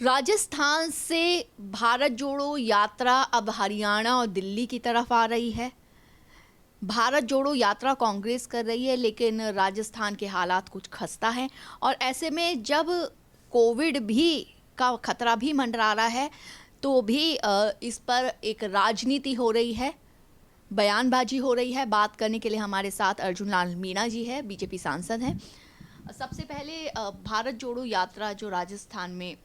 राजस्थान से भारत जोड़ो यात्रा अब हरियाणा और दिल्ली की तरफ आ रही है। भारत जोड़ो यात्रा कांग्रेस कर रही है, लेकिन राजस्थान के हालात कुछ खस्ता हैं और ऐसे में जब कोविड भी का खतरा भी मंडरा रहा है तो भी इस पर एक राजनीति हो रही है, बयानबाजी हो रही है। बात करने के लिए हमारे साथ अर्जुन लाल मीणा जी है, बीजेपी सांसद हैं। सबसे पहले भारत जोड़ो यात्रा जो राजस्थान में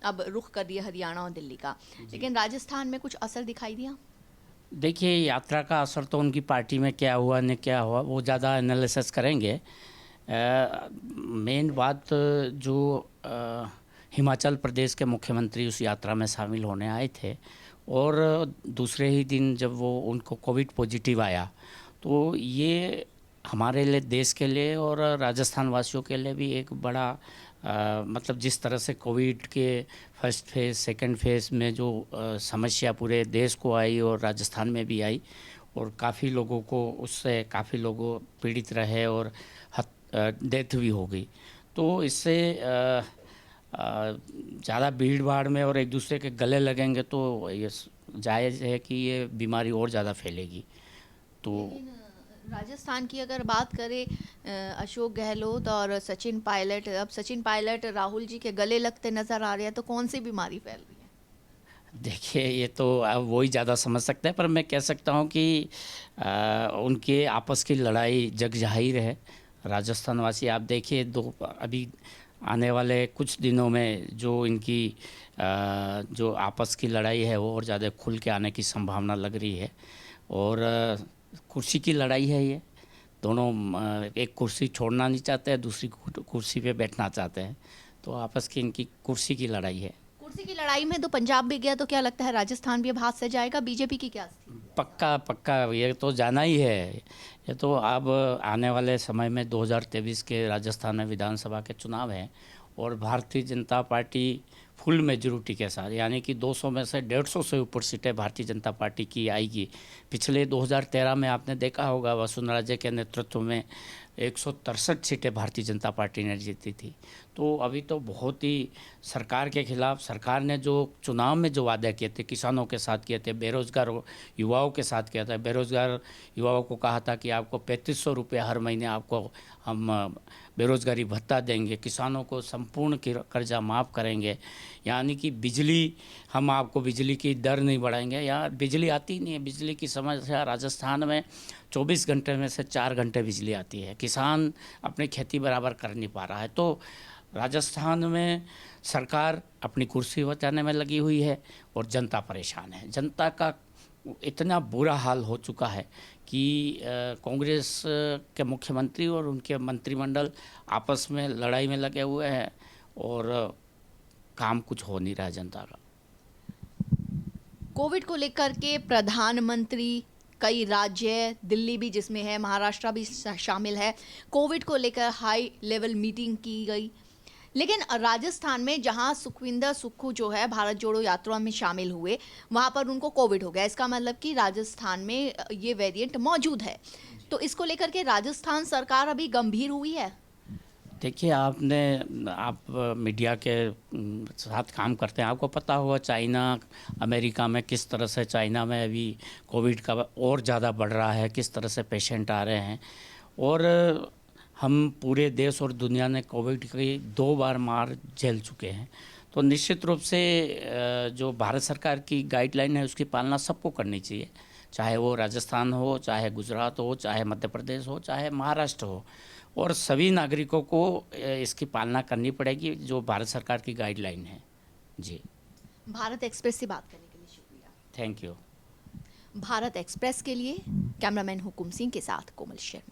अब रुख कर रही है हरियाणा और दिल्ली का, लेकिन राजस्थान में कुछ असर दिखाई दिया? देखिए, यात्रा का असर तो उनकी पार्टी में क्या हुआ न क्या हुआ वो ज़्यादा एनालिसिस करेंगे। मेन बात जो हिमाचल प्रदेश के मुख्यमंत्री उस यात्रा में शामिल होने आए थे और दूसरे ही दिन जब वो उनको कोविड पॉजिटिव आया, तो ये हमारे लिए, देश के लिए और राजस्थान वासियों के लिए भी एक बड़ा मतलब जिस तरह से कोविड के फर्स्ट फेज़ सेकंड फेज़ में जो समस्या पूरे देश को आई और राजस्थान में भी आई और काफ़ी लोगों को उससे काफ़ी लोगों पीड़ित रहे और डेथ भी हो गई। तो इससे ज़्यादा भीड़ भाड़ में और एक दूसरे के गले लगेंगे तो ये जायज़ है कि ये बीमारी और ज़्यादा फैलेगी। तो राजस्थान की अगर बात करें, अशोक गहलोत और सचिन पायलट, अब सचिन पायलट राहुल जी के गले लगते नजर आ रहे हैं, तो कौन सी बीमारी फैल रही है? देखिए, ये तो अब वही ज़्यादा समझ सकते हैं, पर मैं कह सकता हूँ कि उनके आपस की लड़ाई जग जाहिर है। राजस्थान वासी आप देखिए, दो अभी आने वाले कुछ दिनों में जो इनकी जो आपस की लड़ाई है वो और ज़्यादा खुल के आने की संभावना लग रही है। और कुर्सी की लड़ाई है ये, दोनों एक कुर्सी छोड़ना नहीं चाहते हैं, दूसरी कुर्सी पे बैठना चाहते हैं, तो आपस की इनकी कुर्सी की लड़ाई है। कुर्सी की लड़ाई में तो पंजाब भी गया, तो क्या लगता है राजस्थान भी अब हाथ से जाएगा? बीजेपी की क्या स्थिति? पक्का पक्का ये तो जाना ही है। ये तो अब आने वाले समय में 2023 के राजस्थान में विधानसभा के चुनाव हैं और Bharatiya Janata party full majority के साथ, यानी कि 200 में से 150 से ऊपर सीटें भारतीय जनता पार्टी की आएगी। पिछले 2013 में आपने देखा होगा, वसुंधरा राजे के नेतृत्व में 163 सीटें भारतीय जनता पार्टी ने जीती थी। तो अभी तो बहुत ही सरकार के खिलाफ, सरकार ने जो चुनाव में जो वादे किए थे, किसानों के साथ किए थे, बेरोजगार युवाओं के साथ किया था। बेरोजगार युवाओं को कहा था कि आपको 3500 रुपये हर महीने आपको हम बेरोजगारी भत्ता देंगे, किसानों को संपूर्ण कर्जा माफ़ करेंगे, यानी कि बिजली, हम आपको बिजली की दर नहीं बढ़ाएंगे। यहाँ बिजली आती नहीं है, बिजली की समस्या राजस्थान में 24 घंटे में से 4 घंटे बिजली आती है। किसान अपनी खेती बराबर कर नहीं पा रहा है। तो राजस्थान में सरकार अपनी कुर्सी बचाने में लगी हुई है और जनता परेशान है। जनता का इतना बुरा हाल हो चुका है कि कांग्रेस के मुख्यमंत्री और उनके मंत्रिमंडल आपस में लड़ाई में लगे हुए हैं और काम कुछ हो नहीं रहा है जनता का। कोविड को लेकर के प्रधानमंत्री, कई राज्य, दिल्ली भी जिसमें है, महाराष्ट्र भी शामिल है, कोविड को लेकर हाई लेवल मीटिंग की गई। लेकिन राजस्थान में जहां सुखविंदर सुक्खू जो है भारत जोड़ो यात्रा में शामिल हुए, वहां पर उनको कोविड हो गया। इसका मतलब कि राजस्थान में ये वेरिएंट मौजूद है। तो इसको लेकर के राजस्थान सरकार अभी गंभीर हुई है? देखिए, आप मीडिया के साथ काम करते हैं, आपको पता होगा चाइना, अमेरिका में किस तरह से चाइना में अभी कोविड का और ज़्यादा बढ़ रहा है, किस तरह से पेशेंट आ रहे हैं। और हम पूरे देश और दुनिया ने कोविड की 2 बार मार झेल चुके हैं। तो निश्चित रूप से जो भारत सरकार की गाइडलाइन है उसकी पालना सबको करनी चाहिए, चाहे वो राजस्थान हो, चाहे गुजरात हो, चाहे मध्य प्रदेश हो, चाहे महाराष्ट्र हो, और सभी नागरिकों को इसकी पालना करनी पड़ेगी जो भारत सरकार की गाइडलाइन है। जी, भारत एक्सप्रेस से बात करने के लिए शुक्रिया। Thank you. भारत एक्सप्रेस के लिए कैमरामैन हुकुम सिंह के साथ कोमल शर्मा।